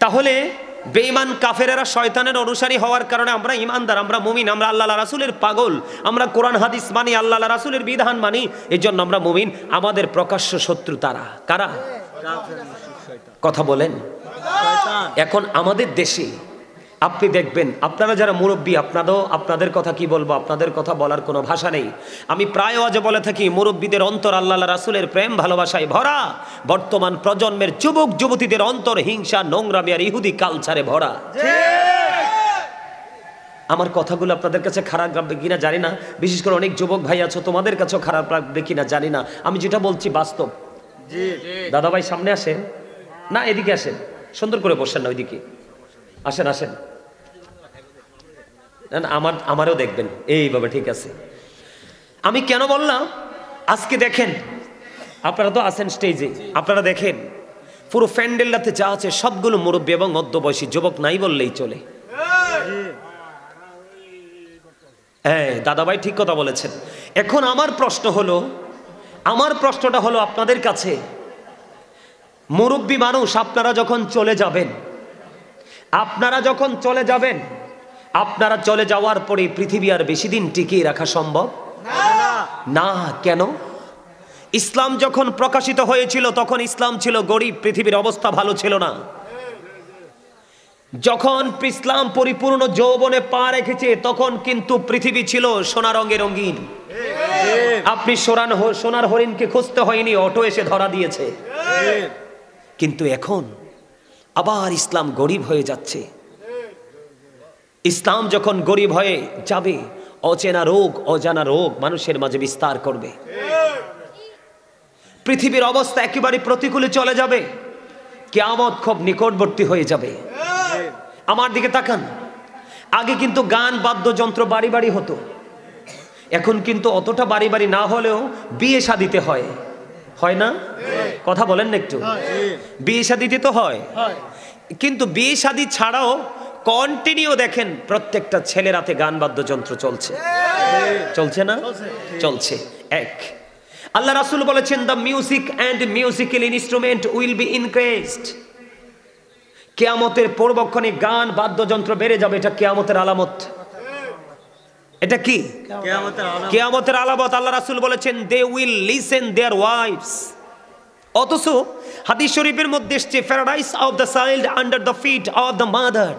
তাহলে বেঈমান কাফেরেরা শয়তানের অনুসারী হওয়ার কারণে আমরা ইমানদার, আমরা মুমিন, আমরা আল্লাহ রাসূলের পাগল, আমরা কোরআন হাদিস মানি, আল্লাহ রাসূলের বিধান মানি, এই জন্য আমরা মুমিন। আমাদের প্রকাশ্য শত্রু তারা কারা? কথা বলেন। এখন আমাদের দেশে আপনি দেখবেন, আপনারা যারা মুরব্বী, আপনাদের কথা কি বলবো, আপনাদের কথা বলার কোনো ভাষা নেই। আমি প্রায় আজও বলে থাকি, মুরব্বীদের অন্তর আল্লাহ রাসূলের প্রেম ভালোবাসায় ভরা। বর্তমান প্রজন্মের যুবক যুবতীদের অন্তর হিংসা, নোংরামি আর ইহুদি কালচারে ভরা। আমার কথাগুলো আপনাদের কাছে খারাপ লাগবে কিনা জানি না, বিশেষ করে অনেক যুবক ভাই আছো, তোমাদের কাছেও খারাপ লাগবে কিনা জানি না। আমি যেটা বলছি বাস্তব। দাদা ভাই সামনে আসেন না, এদিকে আসেন, সুন্দর করে বসেন না, ওইদিকে আসেন আসেন। আমারও দেখবেন এইভাবে, ঠিক আছে। আমি কেন বললাম, আজকে দেখেন, আপনারা তো আছেন স্টেজে, আপনারা দেখেন পুরো প্যান্ডেলটাতে যা আছে সবগুলো মুরব্বী এবং মধ্যবয়সী, যুবক নাই বললেই চলে। হ্যাঁ দাদাভাই ঠিক কথা বলেছেন। এখন আমার প্রশ্নটা হলো আপনাদের কাছে, মুরব্বী মানুষ আপনারা যখন চলে যাবেন, আপনারা চলে যাওয়ার পরে পৃথিবী আর বেশি দিন টিকিয়ে রাখা সম্ভব না। কেন? ইসলাম যখন প্রকাশিত হয়েছিল তখন ইসলাম ছিল গরিব, পৃথিবীর অবস্থা ভালো ছিল না। যখন ইসলাম পরিপূর্ণ যৌবনে পা রেখেছে তখন কিন্তু পৃথিবী ছিল সোনা রঙে রঙিন। আপনি সোনার হরিণকে খুঁজতে হয়নি, অটো এসে ধরা দিয়েছে। কিন্তু এখন আবার ইসলাম গরিব হয়ে যাচ্ছে। ইসলাম যখন গরিব হয়ে যাবে, অচেনা রোগ, অজানা রোগ মানুষের মাঝে বিস্তার করবে। পৃথিবীর অবস্থা একেবারে প্রতিকূলে চলে যাবে, কিয়ামত খুব নিকটবর্তী হয়ে যাবে। আমার দিকে তাকান, আগে কিন্তু গান বাদ্যযন্ত্র বাড়ি বাড়ি হতো, এখন কিন্তু অতটা বাড়ি বাড়ি না হলেও বিয়ে শাদিতে হয় না? কথা বলেন না একটু। বিয়ে শাদিতে তো হয়, কিন্তু বিয়ে শাদী ছাড়াও কন্টিনিউ দেখেন প্রত্যেকটা ছেলের হাতে গান বাদ্যযন্ত্র চলছে না? চলছে। এক, আল্লাহ রাসূল বলেছেন, the music and musical instrument will be increased. কিয়ামতের পূর্বক্ষণে গান বাদ্যযন্ত্র বেড়ে যাবে, এটা কিয়ামতের আলামত। এটা কি? কিয়ামতের আলামত। আল্লাহ রাসূল বলেছেন, they will listen their wives. অথচ হাদিস শরীফের মধ্যে এসেছে, paradise of the child under the feet of the mother.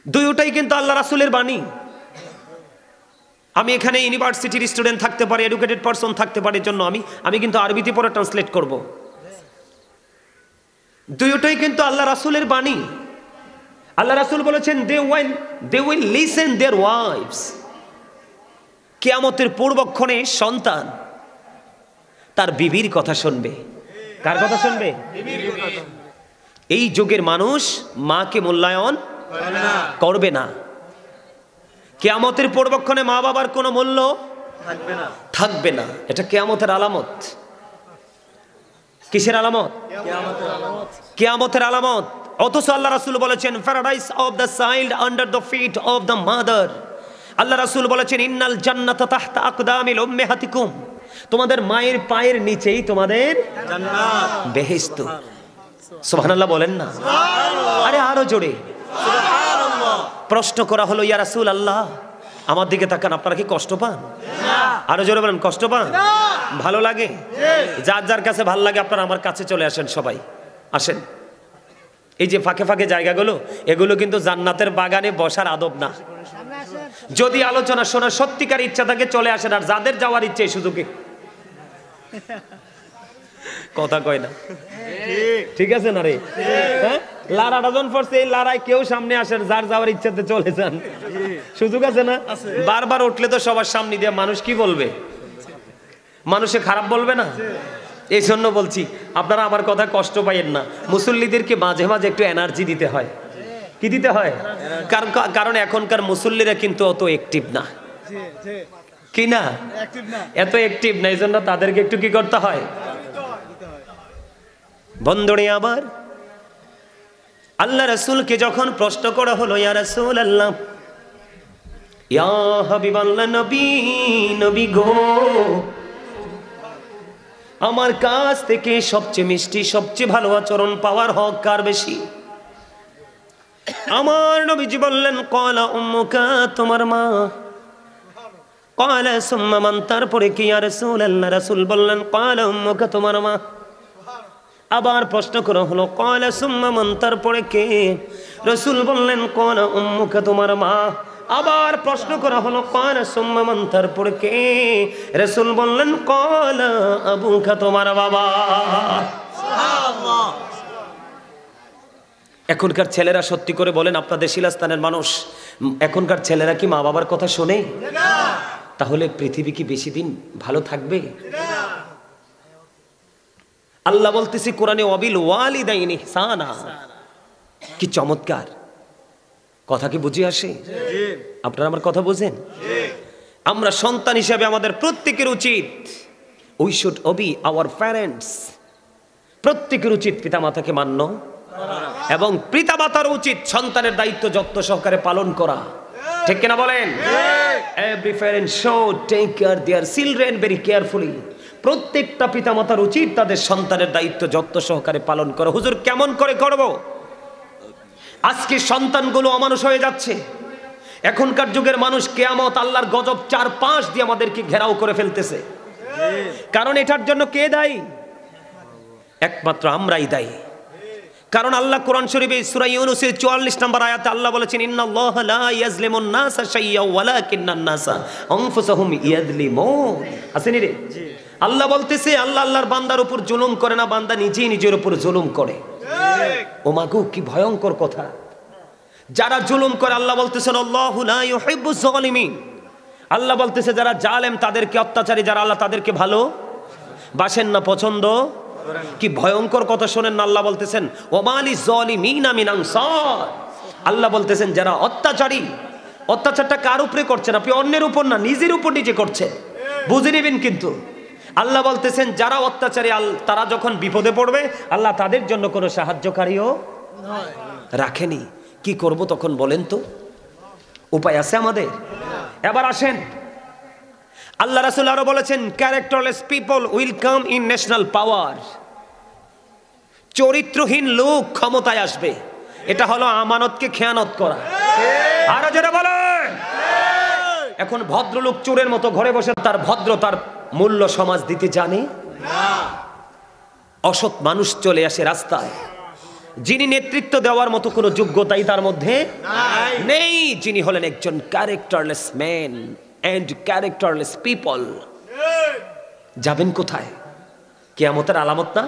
দুইটাই কিন্তু আল্লাহ রাসূলের বাণী। আমি এখানে ইউনিভার্সিটির স্টুডেন্ট থাকতে পারি, এডুকেটেড পারসন থাকতে পারে, জন্য আমি কিন্তু আরবিতে পরে ট্রান্সলেট করব। দুইটাই কিন্তু আল্লাহ রাসূলের বাণী। আল্লাহ রাসূল বলেছেন, they will listen their wives. কিয়ামতের পূর্বক্ষণে সন্তান তার বিবির কথা শুনবে। কার কথা শুনবে? এই যুগের মানুষ মাকে মূল্যায়ন করবে না। কিয়ামতের পূর্বক্ষণে মা বাবার কোনো মূল্য থাকবে না। এটা কিয়ামতের আলামত। কিসের আলামত? কিয়ামতের আলামত। অথচ আল্লাহ রাসূল বলেছেন, paradise of the child under the feet of the mother. আল্লাহ রাসূল বলেছেন, ইন্নাল জান্নাতা তাহতা আকদামিল উম্মাহাতিকুম। তোমাদের মায়ের পায়ের নিচেই তোমাদের জান্নাত, বেহেশত। সুবহানাল্লাহ বলেন না? আরে আরো জোরে সুবহানাল্লাহ। প্রশ্ন করা হলো, ইয়া রাসূলুল্লাহ, আমার দিকে তাকান, আপনারা কি কষ্ট পান? আরো জোরে বলেন, কষ্ট পান? ভালো লাগে? যার যার কাছে ভালো লাগে আপনারা আমার কাছে চলে আসেন, সবাই আসেন। এই যে ফাঁকে ফাঁকে জায়গাগুলো, এগুলো কিন্তু জান্নাতের বাগানে বসার আদব না। যদি আলোচনা শোনার সত্যিকার ইচ্ছা থাকে চলে আসেন, আর যাদের যাওয়ার ইচ্ছে এই সুযোগে। কথা কয় না, ঠিক আছে না রে? হ্যাঁ, লারাটা জন পড়ছে, এই লারায় কেউ সামনে আসেন, যার যাওয়ার ইচ্ছাতে চলে যান, সুযোগ আছে না? বারবার উঠলে তো সবার সামনে দিয়ে মানুষ কি বলবে? মানুষে খারাপ বলবে না? এই জন্য বলছি, আপনারা আমার কথা কষ্ট পাইয়েন না। মুসল্লিদেরকে মাঝে মাঝে একটু এনার্জি দিতে হয়। কি দিতে হয়? কারণ এখনকার মুসল্লিরা কিন্তু অত অ্যাক্টিভ না, কি না? এত অ্যাক্টিভ না, এই জন্য তাদেরকে একটু কি করতে হয়? বন্ধুরে আবার আল্লাহ রাসূলকে যখন প্রশ্ন করা হলো, ইয়া রাসূলুল্লাহ, ইয়া হাবিবাল্লাহ, নবী গো, আমার কাছ থেকে সবচেয়ে মিষ্টি সবচেয়ে ভালো আচরণ পাওয়ার হক কার বেশি? আমার নবীজি বললেন ক্বালা উম্মুকা, তোমার মা। ক্বালা সুম্মা মান, তারপরে কি ইয়া রাসূলুল্লাহ? রাসূল বললেন ক্বালা উম্মুকা, তোমার মা। আবার প্রশ্ন করা হলো ক্বালা সুম্মা মান, তারপরে কে? রাসূল বললেন ক্বালা উম্মুকা, তোমার মা। আবার প্রশ্ন করা হলো ক্বালা সুম্মা মান, তারপরে কে? রাসূল বললেন ক্বালা আবুকা, তোমার বাবা। সুবহানাল্লাহ। এখনকার ছেলেরা সত্যি করে বলেন, আপনাদের শিলাস্থানের মানুষ, এখনকার ছেলেরা কি মা বাবার কথা শোনে? তাহলে পৃথিবী কি বেশি দিন ভালো থাকবে? আল্লাহ বলতেছি কোরআনে ওয়াবিল ওয়ালিদাইনি ইহসানা। কি চমৎকার কথা, কি বুঝে আসে? আপনারা আমার কথা বুঝেন? আমরা সন্তান হিসেবে আমাদের প্রত্যেকের উচিত, we should Obi our parents. প্রত্যেকের উচিত পিতামাতাকে মান্য এবং পিতামাতার উচিত সন্তানের দায়িত্ব যত্ন সহকারে পালন করা। ঠিক কিনা বলেন? Every parent should take care their children very carefully. প্রত্যেকটা পিতামাতার উচিত তাদের সন্তানের দায়িত্ব যত্ন সহকারে পালন করা। হুজুর কেমন করে করব? আজকে সন্তানগুলো অমানুষ হয়ে যাচ্ছে। এখনকার যুগের মানুষ কিয়ামত আল্লাহর গজব চারপাশ দিয়ে আমাদেরকে ঘেরাও করে ফেলতেছে। কারণ এটার জন্য কে দায়ী? একমাত্র আমরাই দায়ী। কারণ আল্লাহ কোরআন শরীফে সূরা ইউনূসের 44 নম্বর আয়াতে আল্লাহ বলেছেন ইন্নাল্লাহা লা ইয়াজলিমুন নাসা শাইয়্যা ওয়ালাকিন্নান নাসা আনফুসাহুম ইয়াজলিমুন। আসেনি রে? আল্লাহ বলতেছে আল্লাহ আল্লাহর বান্দার উপর জুলুম করে না, বান্দা নিজেই নিজের উপর জুলুম করে। ও মাগো, কি ভয়ঙ্কর কথা। যারা জুলুম করে আল্লাহ বলতেছেন আল্লাহু লা ইউহিব্বুজ জালিমিন। আল্লাহ বলতেছে যারা জালেম তাদেরকে, অত্যাচারী যারা, আল্লাহ তাদেরকে ভালো বাসেন না, পছন্দ। কি ভয়ঙ্কর কথা শোনেন না, আল্লাহ বলতেছেন ওয়ামালি যালিমিনা মিন আনসার। আল্লাহ বলতেছেন যারা অত্যাচারী, অত্যাচারটা কার উপরে করছেন? আপনি অন্যের উপর না, নিজের উপর নিজে করছেন। বুঝে নেবেন কিন্তু। আল্লাহ বলতেছেন যারা অত্যাচারী তারা যখন বিপদে পড়বে আল্লাহ তাদের জন্য কোনো সাহায্যকারীও রাখেনি। কি করব তখন বলেন তো? উপায় আছে আমাদের? এবার আসেন, আল্লাহ রাসূল আরো বলেছেন characterless people will come in national power. চরিত্রহীন লোক ক্ষমতায় আসবে। এটা হলো আমানতকে খেয়ানত করা। আরো যারা বলেন, এখন ভদ্রলোক চোরের মতো ঘরে বসে তার ভদ্রতার মূল্য সমাজ দিতে জানে না। অসৎ মানুষ চলে আসে রাস্তায়, যিনি নেতৃত্ব দেওয়ার মতো কোনো যোগ্যতাই তার মধ্যে নেই, যিনি হলেন একজন characterless man and characterless people. যাবেন কোথায়? কিয়ামতের আলামত না?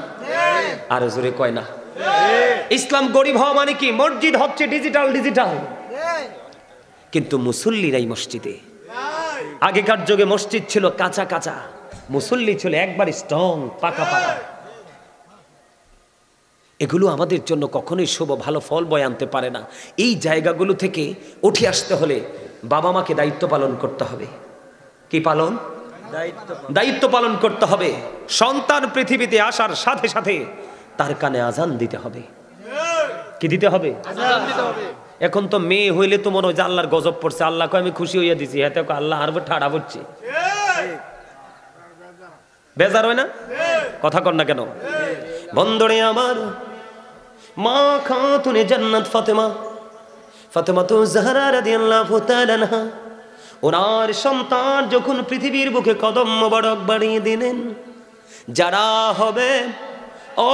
আর জোরে কয় না। ইসলাম গরিব হওয়া মানে কি? মসজিদ হচ্ছে ডিজিটাল ডিজিটাল, কিন্তু মুসল্লি নাই মসজিদে। আগেকার যুগে মসজিদ ছিল কাঁচা কাঁচা, মুসল্লি ছিল একবার স্ট্রং, পাকা পাকা। এগুলো আমাদের জন্য কখনোই শুভ ভালো ফল বয়ে আনতে পারে না। এই জায়গাগুলো থেকে উঠে আসতে হলে বাবা মাকে দায়িত্ব পালন করতে হবে। কি পালন? দায়িত্ব পালন করতে হবে। সন্তান পৃথিবীতে আসার সাথে সাথে তার কানে আজান দিতে হবে। কি দিতে হবে? আজান দিতে হবে। এখন তো মেয়ে হইলে তো মনে হয় যে আল্লাহর গজব পড়ছে, আল্লাহকে আমি খুশি হইয়া দিছি, এতে আল্লাহ আর ঠাড়া পড়ছে। বেজার হয় না? কথা কর না কেন? বন্ধুরে আমার, মা খাতুনে জান্নাত ফাতেমা তো জাহরা রাদিয়াল্লাহু তাআলা আনহা, ওনার সন্তান যখন পৃথিবীর বুকে কদম মোবারক বাড়িয়ে দিলেন, যারা হবে, ও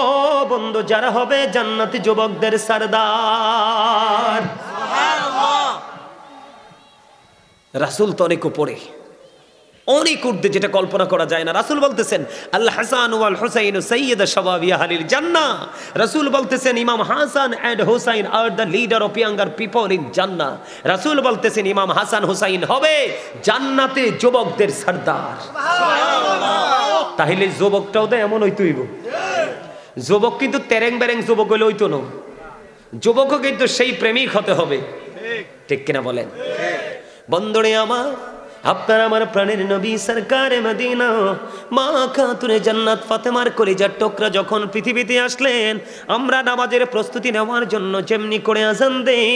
বন্ধু, যারা হবে জান্নাতি যুবকদের সরদার। সুবহানাল্লাহ। রাসূল তো অনেক উপরে, অনেক ঊর্ধ্বে, যেটা কল্পনা করা যায় না। রাসূল বলতেছেন আল হাসান ওয়াল হুসাইন সাইয়্যিদা শাবাবি আহলিল জান্নাহ। রাসূল বলতেছেন ইমাম Hasan and Husain are the leader of younger people in জান্নাহ। রাসূল বলতেছেন ইমাম হাসান হুসাইন হবে জান্নাতে যুবকদের সরদার। সুবহানাল্লাহ। তাহলে যুবকটাও তো এমন হইতে হইব। যুবক কিন্তু তেরেং বেরেং যুবক হইলে হইতো না, যুবকও কিন্তু সেই প্রেমিক হতে হবে। ঠিক কিনা বলেন? বন্ধুরে আমার, আপনার আমার প্রাণের নবী সরকারে মদিনা মা খাতুনে জান্নাত ফাতেমার কলিজার টুকরা যখন পৃথিবীতে আসলেন, আমরা নামাজের প্রস্তুতি নেওয়ার জন্য যেমনি করে আজান দেই,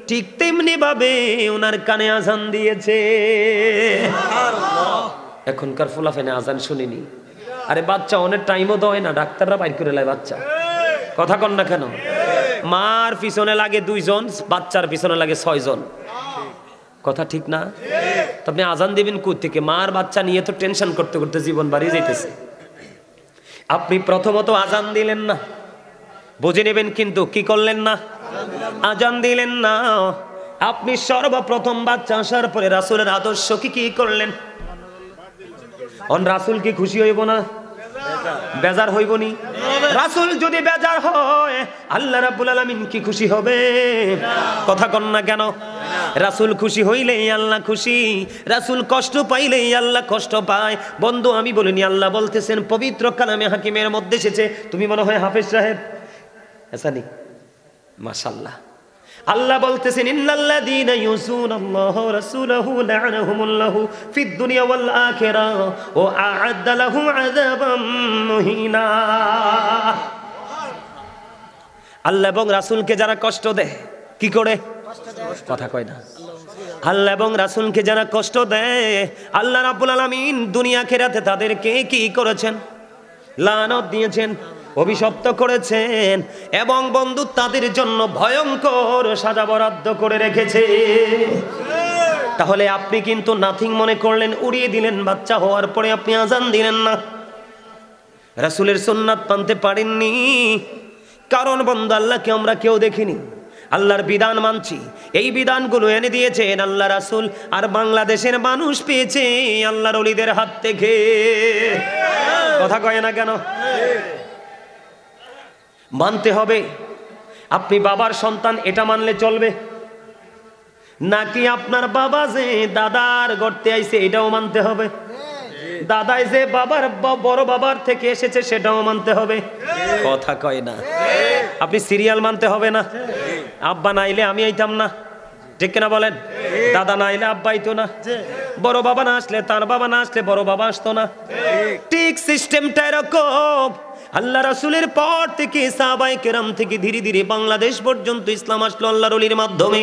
ঠিক তেমনি ভাবে ওনার কানে আজান দিয়েছে। এখনকার ফুলাফেনে আজান শুনিনি, আরে বাচ্চা অনেক টাইমও দেয় না, ডাক্তাররা বাইর করে লাই বাচ্চা। কথা কন না কেন? মার পিছনে লাগে 2 জন, বাচ্চার পিছনে লাগে 6 জন। কথা ঠিক না? তো আপনি আজান দিবেন কই থেকে? মার বাচ্চা নিয়ে তো টেনশন করতে করতে জীবন বাড়িয়ে যাইতেছে। আপনি প্রথমত আজান দিলেন না, বুঝে নেবেন, কিন্তু কি করলেন না? আজান দিলেন না। আপনি সর্বপ্রথম বাচ্চা আসার পরে রাসূলের আদর্শ কি করলেন? রাসূল কি খুশি হইব না? বেজার হইব নি? রাসূল যদি বেজার হয় আল্লাহ রাব্বুল আলামিন কি খুশি হবে? কথা কন না কেন? রাসূল খুশি হইলেই আল্লাহ খুশি, রাসূল কষ্ট পাইলেই আল্লাহ কষ্ট পায়। বন্ধু আমি বলিনি, আল্লাহ বলতেছেন পবিত্র কালামে হাকিমের মধ্যে এসেছে। তুমি মনে হয় হাফেজ সাহেব এসানি, মাশাআল্লাহ। আল্লাহ বলতেছেন ইন্নাল্লাযীনা ইউযুনাল্লাহা ওয়া রাসূলাহু লা'নাহুমুল্লাহু ফিদ দুনিয়া ওয়াল আখিরাহ ওয়া আ'আদ্দা লাহুম আযাবাম মুহিনা। আল্লাহ এবং রাসূলকে যারা কষ্ট দেয়, কি করে? কথা কয় না। আল্লাহ এবং রাসূলকে যারা কষ্ট দেয়, আল্লাহ রাব্বুল আলামিন দুনিয়া আখিরাতে তাদেরকে কি করেছেন? লানত দিয়েছেন, অভিশপ্ত করেছেন, এবং বন্ধু তাদের জন্য ভয়ঙ্কর সাজা বরাদ্দ করে রেখেছে। তাহলে আপনি কিন্তু নাথিং মনে করলেন, উড়িয়ে দিলেন। বাচ্চা হওয়ার পরে আপনি আজান দিলেন না, রাসূলের সুন্নাত মানতে পারেননি। কারণ বন্ধু আল্লাহকে আমরা কেউ দেখিনি, আল্লাহর বিধান মানছি। এই বিধানগুলো এনে দিয়েছেন আল্লাহ রাসূল, আর বাংলাদেশের মানুষ পেয়েছে আল্লাহর ওলিদের হাত থেকে। কথা কয় না কেন? মানতে হবে। আপনি বাবার সন্তান এটা মানলে চলবে নাকি আপনার বাবা যে দাদার গর্তে আইছে এটাও মানতে হবে? দাদাই যে বাবার বড় বাবার থেকে এসেছে সেটাও মানতে হবে? কথা কয় না। আপনি সিরিয়াল মানতে হবে না? আব্বা না আইলে আমি আইতাম না, ঠিক কিনা বলেন? দাদা না আইলে আব্বা আইতো না, বড় বাবা না আসলে তার বাবা না আসলে বড় বাবা আসতো না। ঠিক সিস্টেমটা এরকম। আল্লাহ রাসূলের পর থেকে সাহাবায়ে কেরাম থেকে ধীরে ধীরে বাংলাদেশ পর্যন্ত ইসলাম আসলো আল্লাহর ওলির মাধ্যমে।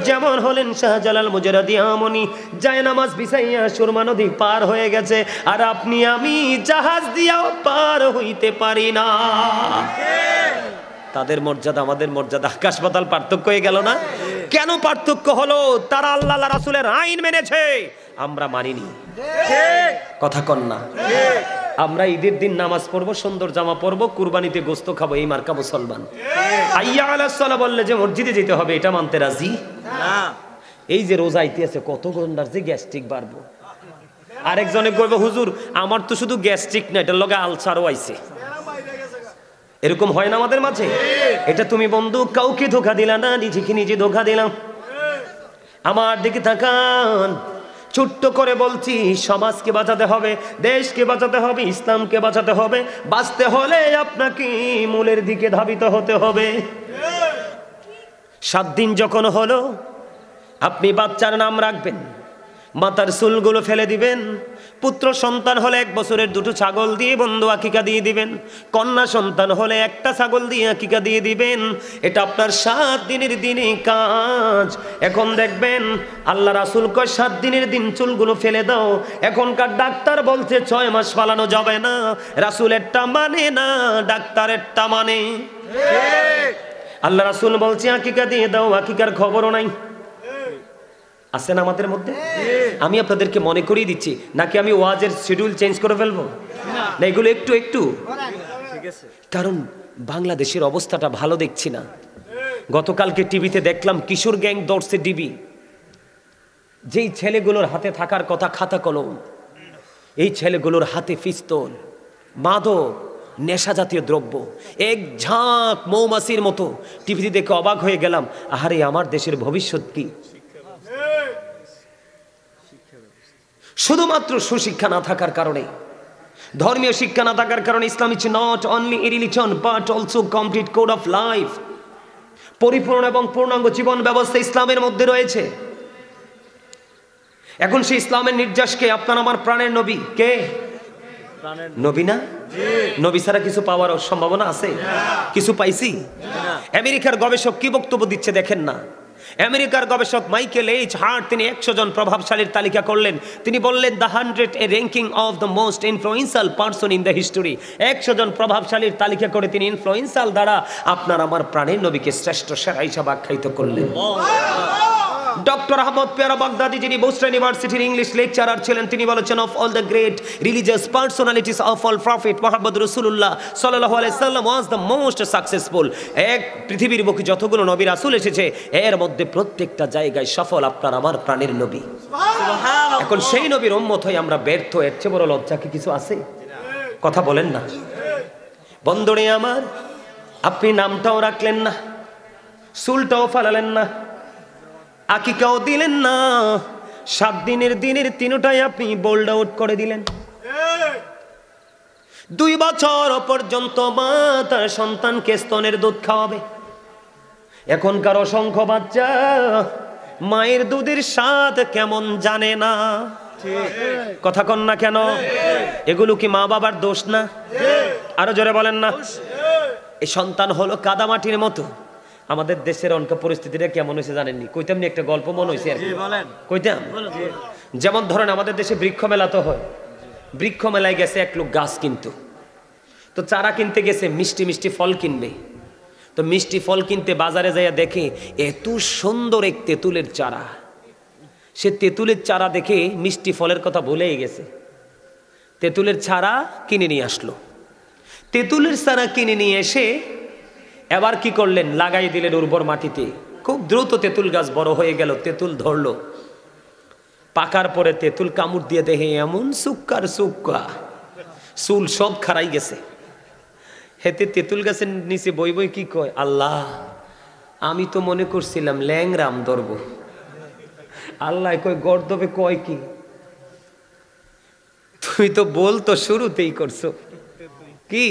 যেমন হলেন শাহজালাল মুজাররদি আমনি, যায় নামাজ বিছাইয়া সুরমা নদী পার হয়ে গেছে, আর আপনি আমি জাহাজ দিয়াও পার হইতে পারি না। তাদের মর্যাদা আমাদের মর্যাদা আকাশ পাতাল পার্থক্য হয়ে গেল না? কেন পার্থক্য হলো? তারা আল্লাহ রাসূলের আইন মেনেছে, আমরা মানিনি। কথা কন না? আমরা ঈদের দিন নামাজ পড়বো, সুন্দর জামা পরবো, কুরবানিতে গোস্ত খাবো, এই মার্কা মুসলমান। হাইয়া আলাস সালাহ বললে যে মসজিদে যেতে হবে, এটা মানতে রাজি না। এই যে রোজা আইতেছে, কত গন্ডার যে গ্যাস্ট্রিক বাড়বো। আরেকজনে কইবে হুজুর আমার তো শুধু গ্যাস্ট্রিক না, এটার লগে আলসারও আইছে। এরকম হয় না আমাদের মাঝে? এটা তুমি বন্ধু কাউকে ধোঁকা দিলা না, নিজেকে নিজে ধোঁকা দিলাম। আমার দিকে তাকান, ছোট্ট করে বলছি, সমাজকে বাঁচাতে হবে, দেশকে বাঁচাতে হবে, ইসলামকে বাঁচাতে হবে। বাঁচতে হলে আপনাকে মূলের দিকে ধাবিত হতে হবে। 7 দিন যখন হলো, আপনি বাচ্চার নাম রাখবেন, মাথার চুলগুলো ফেলে দিবেন। পুত্র সন্তান হলে 1 বছরের 2টো ছাগল দিয়ে বন্ধু আকিকা দিয়ে দিবেন। কন্যা সন্তান হলে 1টা ছাগল দিয়ে আকিকা দিয়ে দিবেন। এটা আপনার 7 দিনের দিনে কাজ। এখন দেখবেন আল্লাহ রাসূল কয় 7 দিনের দিন চুলগুলো ফেলে দাও। এখনকার ডাক্তার বলছে 6 মাস ফালানো যাবে না। রাসূলেরটা মানে না, ডাক্তারেরটা মানে। আল্লাহ রাসূল বলছে আকিকা দিয়ে দাও, আকিকার খবরও নাই। আছেন আমাদের মধ্যে? আমি আপনাদেরকে মনে করিয়ে দিচ্ছি, নাকি আমি ওয়াজের শিডিউল চেঞ্জ করে ফেলবো? না, এগুলো একটু একটু, কারণ বাংলাদেশের অবস্থাটা ভালো দেখছি না। গতকালকে টিভিতে দেখলাম কিশোর গ্যাং দৌড়ছে ডিবি। যেই ছেলেগুলোর হাতে থাকার কথা খাতা কলম, এই ছেলেগুলোর হাতে পিস্তল, মাদক, নেশা জাতীয় দ্রব্য, এক ঝাঁক মৌমাছির মতো। টিভিতে দেখে অবাক হয়ে গেলাম, আহারে আমার দেশের ভবিষ্যৎ কি? শুধুমাত্র সুশিক্ষা না থাকার কারণে, ধর্মীয় শিক্ষা না থাকার কারণে Islam is not only a religion but also complete code of life. পরিপূর্ণ এবং পূর্ণাঙ্গ জীবন ব্যবস্থা ইসলামের মধ্যে রয়েছে। এখন সেই ইসলামের নির্যাসকে আপনার আমার প্রাণের নবী কে? নবী না? নবী ছাড়া কিছু পাওয়ার সম্ভাবনা আছে? কিছু পাইছি? আমেরিকার গবেষক কি বক্তব্য দিচ্ছে দেখেন না। আমেরিকার গবেষক মাইকেল এইচ হার্ট তিনি 100 জন প্রভাবশালীর তালিকা করলেন। তিনি বললেন the 100 A ranking of the most influential person in the history. 100 জন প্রভাবশালীর তালিকা করে তিনি ইনফ্লুয়েন্সিয়াল দ্বারা আপনার আমার প্রাণের নবীকে শ্রেষ্ঠ সেরা হিসাবে আখ্যায়িত করলেন। ডক্টর আহমদ পেয়ারা বাগদাদি যিনি বোস্টন ইউনিভার্সিটির ইংলিশ লেকচারার ছিলেন, তিনি বলেছেন of all the great religious personalities of all prophet Muhammad রাসূলুল্লাহ সাল্লাল্লাহু আলাইহি সাল্লাম ওয়াজ দ্য মোস্ট সাকসেসফুল। এক পৃথিবীর বুকে যতগুলো নবী রাসূল এসেছে এর মধ্যে প্রত্যেকটা জায়গায় সফল আপনার আমার প্রাণের নবী। সুবহানাল্লাহ। এখন সেই নবীর উম্মত হয়ে আমরা ব্যর্থ, এর চেয়ে বড় লজ্জা কি কিছু আছে? কথা বলেন না। বন্ধুরে আমার, আপনি নামটাও রাখলেন না, চুলটাও ফালালেন না, আকিকাও দিলেন না, 7 দিনের 3টাই আপনি বোল্ড আউট করে দিলেন। 2 বছর পর্যন্ত মা তার সন্তানকে স্তনের দুধ খাওয়াবে। এখনকার অসংখ্য বাচ্চা মায়ের দুধের স্বাদ কেমন জানে না। কথা কন না কেন? এগুলো কি মা বাবার দোষ না? আরো জোরে বলেন না। এই সন্তান হলো কাদামাটির মতো। আমাদের দেশের অনেক পরিস্থিতিটা কেমন হয়েছে জানেননি? কইতাম নি একটা গল্প মনে হয়েছে আর কি। কইতাম, যেমন ধরেন আমাদের দেশে বৃক্ষ মেলা তো হয়, বৃক্ষ মেলায় গেছে এক লোক গাছ কিনতো, তো চারা কিনতে গেছে, মিষ্টি মিষ্টি ফল কিনবে। তো মিষ্টি ফল কিনতে বাজারে যাইয়া দেখে এত সুন্দর এক তেঁতুলের চারা। সে তেঁতুলের চারা দেখে মিষ্টি ফলের কথা ভুলেই গেছে, তেঁতুলের চারা কিনে নিয়ে আসলো। তেঁতুলের চারা কিনে নিয়ে এসে এবার কি করলেন, লাগাই দিলেন উর্বর মাটিতে। খুব দ্রুত তেঁতুল গাছ বড় হয়ে গেল, তেঁতুল ধরলো। পাকার পরে তেঁতুল কামড় দিয়ে দেখে এমন সুক্কার সুক্কা, চুল সব খারাই গেছে। হেতে তেঁতুল গাছের নিচে বই বই কি কয়, আল্লাহ আমি তো মনে করছিলাম ল্যাংরাম ধরব। আল্লাহ কয় গর্দবে কয় কি, তুমি তো বলতো শুরুতেই করছো কি,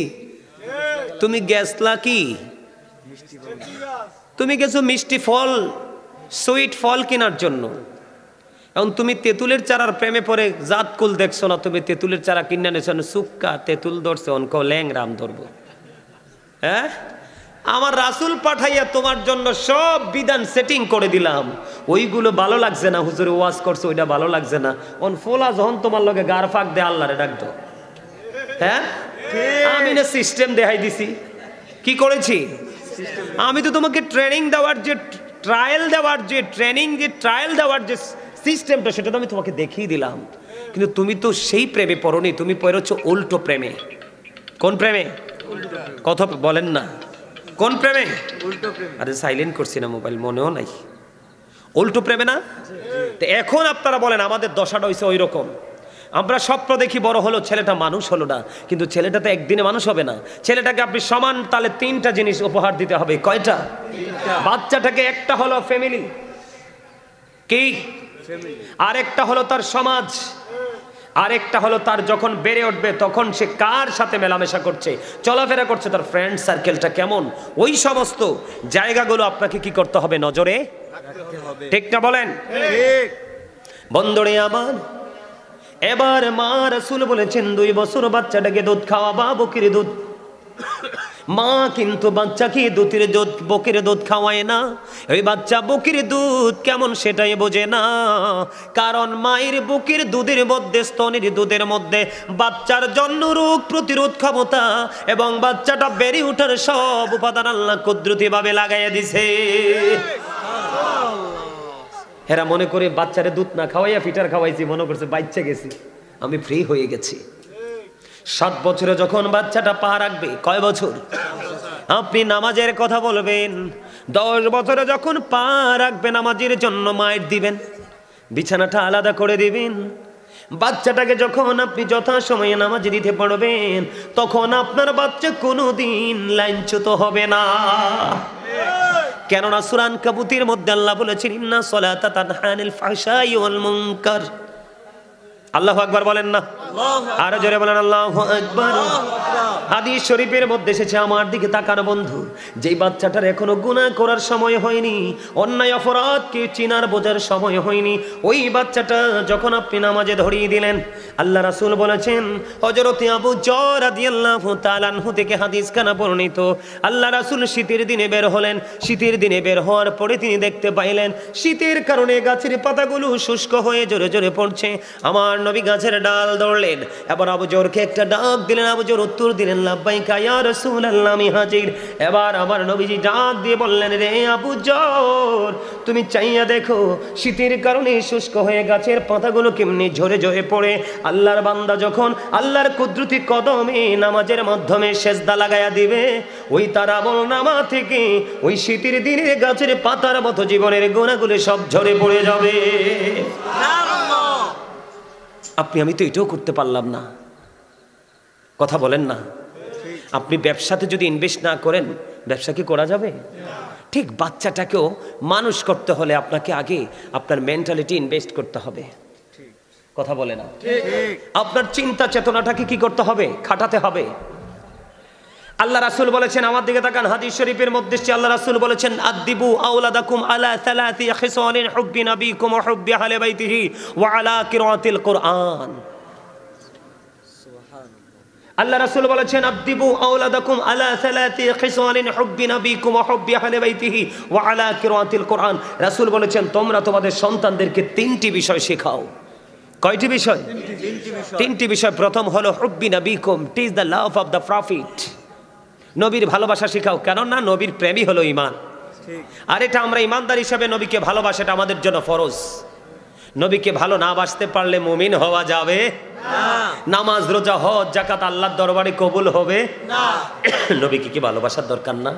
তুমি গেছলা কি, তুমি গেছো মিষ্টি ফল সুইট ফল কেনার জন্য। এখন তুমি তেঁতুলের চারার প্রেমে পড়ে জাতকুল দেখছো না, তুমি তেঁতুলের চারা কিনে নেছো, সুক্কা তেঁতুল ধরছে, অনক ল্যাংরাম ধরবো। হ্যাঁ, আমার রাসূল পাঠাইয়া তোমার জন্য সব বিধান সেটিং করে দিলাম, ওইগুলো ভালো লাগছে না, হুজুরে ওয়াজ করছে ওইটা ভালো লাগছে না। অন ফোলা যখন তোমার লগে গার ফাঁক দে আল্লাহরে ডাকতো। হ্যাঁ, আমি না সিস্টেম দেখাই দিছি। কি করেছি আমি? তো তোমাকে ট্রেনিং দেওয়ার যে ট্রায়াল দেওয়ার যে ট্রেনিং যে ট্রায়াল দেওয়ার যে সিস্টেমটা সেটা তো আমি তোমাকে দেখিয়ে দিলাম, কিন্তু তুমি তো সেই প্রেমে পড়োনি, তুমি পড়েছ উল্টো প্রেমে। কোন প্রেমে? কথা বলেন না, কোন প্রেমে? উল্টো প্রেমে। আরে সাইলেন্ট করছি না মোবাইল, মনেও নাই। উল্টো প্রেমে না? তো এখন আপনারা বলেন আমাদের দশাটা হয়েছে ওই রকম। আমরা স্বপ্ন দেখি বড় হলো, ছেলেটা মানুষ হলো না, কিন্তু ছেলেটা তো একদিনে মানুষ হবে না। ছেলেটাকে আপনি সমান তাহলে 3টা জিনিস উপহার দিতে হবে। কয়টা? বাচ্চাটাকে একটা হলো ফ্যামিলি, কি আরেকটা হলো তার সমাজ, আরেকটা হলো তার যখন বেড়ে উঠবে তখন সে কার সাথে মেলামেশা করছে, চলাফেরা করছে, তার ফ্রেন্ড সার্কেলটা কেমন, ওই সমস্ত জায়গাগুলো আপনাকে কি করতে হবে, নজরে রাখতে হবে। ঠিক না বলেন? ঠিক। বন্ধুরে আমার, এবার মা রাসূল বলেছেন 2 বছর বাচ্চাটাকে দুধ খাওয়াবা, বকরির দুধ। মা কিন্তু বাচ্চাকে বকরির দুধ খাওয়ায় না। ওই বাচ্চা বকরির দুধ কেমন সেটাই বোঝে না, কারণ মায়ের বুকের দুধের মধ্যে, স্তনের দুধের মধ্যে বাচ্চার জন্য রোগ প্রতিরোধ ক্ষমতা এবং বাচ্চাটা বেড়ে ওঠার সব উপাদান আল্লাহ কুদরতি ভাবে লাগাইয়া দিছে। এরা মনে করে বাচ্চারে দুধ না খাওয়াইয়া ফিটার খাওয়াইছি, মনে করছে বাচ্চা গেছি, আমি ফ্রি হয়ে গেছি। 7 বছরে যখন বাচ্চাটা পা রাখবে, কয় বছর আপনি নামাজের কথা বলবেন, 10 বছরে যখন পা রাখবে নামাজের জন্য মায়ের দিবেন, বিছানাটা আলাদা করে দিবেন। বাচ্চাটাকে যখন আপনি যথাসময়ে নামাজ দিতে পারবেন, তখন আপনার বাচ্চা কোনোদিন লাইনচ্যুত হবে না। কেননা সূরা আনকাবুতের মধ্যে আল্লাহ বলেছেন ইন্না সলাতা তানহা আনিল ফাহশাই ওয়াল মুনকার। আল্লাহু আকবার বলেন না, আর জোরে বলেন আল্লাহু আকবার। হাদিস শরীফের মধ্যে এসেছে, আমার দিকে তাকানো বন্ধু, যেই বাচ্চাটার এখনো গুনাহ করার সময় হয়নি, অন্যায় অপরাধকে চিনার বোঝার সময় হয়নি, ওই বাচ্চাটা যখন আপনি নামাজে ধরিয়ে দিলেন, আল্লাহ রাসূল বলেছেন, হযরত আবু যর রাদিয়াল্লাহু তাআলা আনহু থেকে হাদিস কানা বর্ণিত, আল্লাহ রাসূল শীতের দিনে বের হলেন। শীতের দিনে বের হওয়ার পরে তিনি দেখতে পাইলেন শীতের কারণে গাছের পাতাগুলো শুষ্ক হয়ে জোরে জোরে পড়ছে। আমার নবী গাছের ডাল ধরলেন, এবার আবু যরকে একটা ডাক দিলেন। আবু যর উত্তর দিলেন, লাব্বাইকা ইয়া রাসূলুল্লাহ, আমি হাজির। এবার আমার নবীজি ডাক দিয়ে বললেন, রে আবু যর, তুমি চাইয়া দেখো শীতের কারণে শুষ্ক হয়ে গাছের পাতাগুলো কেমনি ঝরে ঝরে পড়ে। আল্লাহর বান্দা যখন আল্লাহর কুদরতি কদমে নামাজের মাধ্যমে সেজদা লাগায়া দিবে, ওই তার আমল নামা থেকে ওই শীতের দিনে গাছের পাতার মতো জীবনের গুনাহগুলো সব ঝরে পড়ে যাবে। আপনি আমি তো এটাও করতে পারলাম না, কথা বলেন না। আপনি ব্যবসাতে যদি ইনভেস্ট না করেন, ব্যবসা কি করা যাবে? ঠিক বাচ্চাটাকেও মানুষ করতে হলে আপনাকে আগে আপনার মেন্টালিটি ইনভেস্ট করতে হবে, কথা বলে না। আপনার চিন্তা চেতনাটাকে কি করতে হবে? খাটাতে হবে। আল্লাহ রাসূল বলেছেন, আমার দিকে তাকান, হাদিস শরীফের মধ্যে আল্লাহ রাসূল বলেছেন, আদিবু আওলাদাকুম আলা সালাতি খিসালিন হুব্বি নবিকুম ওয়া হুব্বি আহলি বাইতিহি ওয়া আলা কিরাতিল কুরআন। আল্লাহ রাসূল বলেছেন, আদিবু আওলাদাকুম আলা সালাতি খিসালিন হুব্বি নবিকুম ওয়া হুব্বি আহলি বাইতিহি ওয়া আলা কিরাতিল কুরআন। রাসূল বলেছেন, তোমরা তোমাদের সন্তানদেরকে তিনটি বিষয় শেখাও। কয়টি বিষয়? তিনটি বিষয়। প্রথম হলো হুব্বি নবিকুম, teach the love of the prophet. নবীর ভালোবাসা শেখাও, কেননা নবীর প্রেমই হলো ঈমান। আর এটা আমরা ঈমানদার হিসেবে নবীকে ভালোবাসাটা আমাদের জন্য ফরজ। নবীকে ভালো না বাসতে পারলে মুমিন হওয়া যাবে না। নামাজ, রোজা, হজ, যাকাত আল্লাহর দরবারে কবুল হবে না। নবীকে কি ভালোবাসার দরকার না?